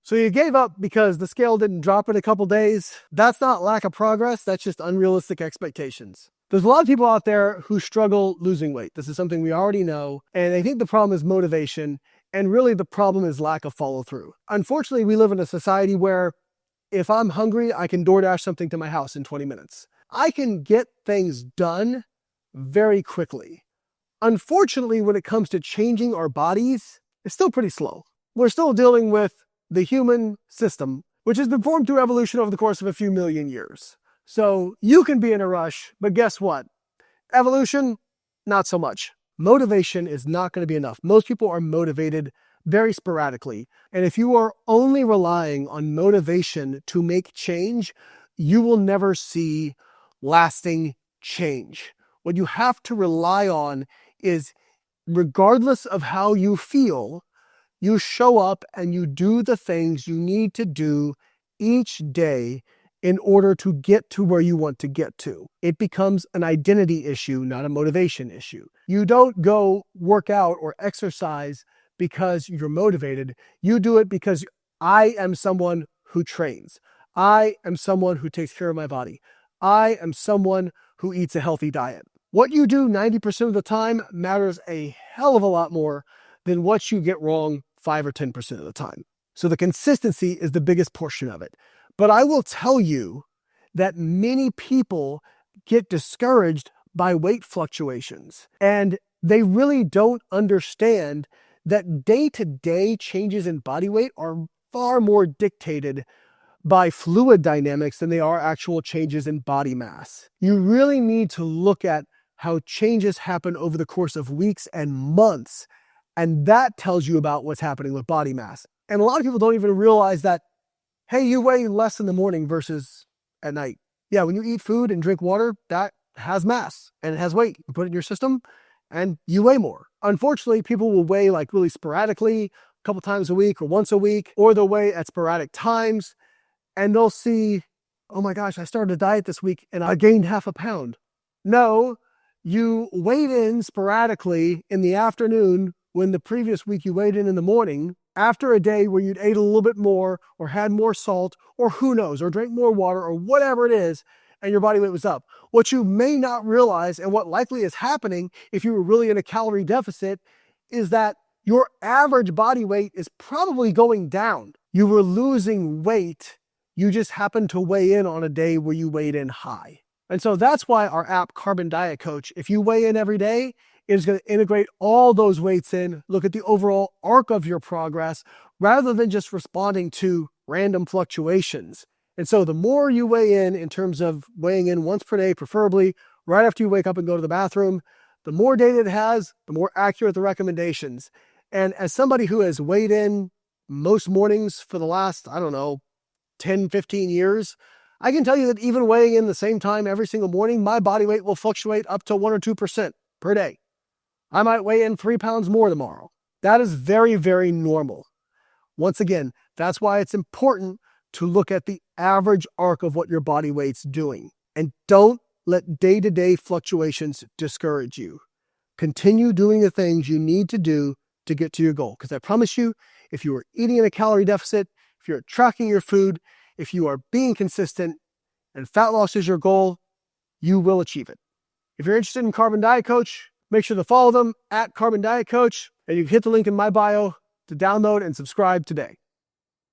So you gave up because the scale didn't drop in a couple days. That's not lack of progress. That's just unrealistic expectations. There's a lot of people out there who struggle losing weight. This is something we already know. And I think the problem is motivation. And really the problem is lack of follow through. Unfortunately, we live in a society where if I'm hungry, I can DoorDash something to my house in 20 minutes. I can get things done very quickly. Unfortunately, when it comes to changing our bodies, it's still pretty slow. We're still dealing with the human system, which has been formed through evolution over the course of a few million years. So you can be in a rush, but guess what? Evolution, not so much. Motivation is not going to be enough. Most people are motivated very sporadically. And if you are only relying on motivation to make change, you will never see lasting change. What you have to rely on is, regardless of how you feel, you show up and you do the things you need to do each day in order to get to where you want to get to. It becomes an identity issue, not a motivation issue. You don't go work out or exercise because you're motivated. You do it because I am someone who trains. I am someone who takes care of my body. I am someone who eats a healthy diet. What you do 90% of the time matters a hell of a lot more than what you get wrong 5 or 10% of the time. So the consistency is the biggest portion of it. But I will tell you that many people get discouraged by weight fluctuations, and they really don't understand that day-to-day changes in body weight are far more dictated by fluid dynamics than they are actual changes in body mass. You really need to look at how changes happen over the course of weeks and months, and that tells you about what's happening with body mass. And a lot of people don't even realize that, hey, you weigh less in the morning versus at night. Yeah, when you eat food and drink water, that has mass and it has weight. You put it in your system and you weigh more. Unfortunately, people will weigh like really sporadically, a couple times a week or once a week, or they'll weigh at sporadic times and they'll see, oh my gosh, I started a diet this week and I gained half a pound. No, you weighed in sporadically in the afternoon when the previous week you weighed in the morning, after a day where you'd ate a little bit more or had more salt or who knows, or drank more water or whatever it is, and your body weight was up. What you may not realize, and what likely is happening if you were really in a calorie deficit, is that your average body weight is probably going down. You were losing weight. You just happened to weigh in on a day where you weighed in high. And so that's why our app, Carbon Diet Coach, if you weigh in every day, is going to integrate all those weights in, look at the overall arc of your progress, rather than just responding to random fluctuations. And so the more you weigh in terms of weighing in once per day, preferably right after you wake up and go to the bathroom, the more data it has, the more accurate the recommendations. And as somebody who has weighed in most mornings for the last, 10, 15 years, I can tell you that even weighing in the same time every single morning, my body weight will fluctuate up to 1 or 2% per day. I might weigh in 3 pounds more tomorrow. That is very, very normal. Once again, that's why it's important to look at the average arc of what your body weight's doing. And don't let day-to-day fluctuations discourage you. Continue doing the things you need to do to get to your goal. Because I promise you, if you are eating in a calorie deficit, if you're tracking your food, if you are being consistent, and fat loss is your goal, you will achieve it. If you're interested in Carbon Diet Coach, make sure to follow them at Carbon Diet Coach, and you can hit the link in my bio to download and subscribe today.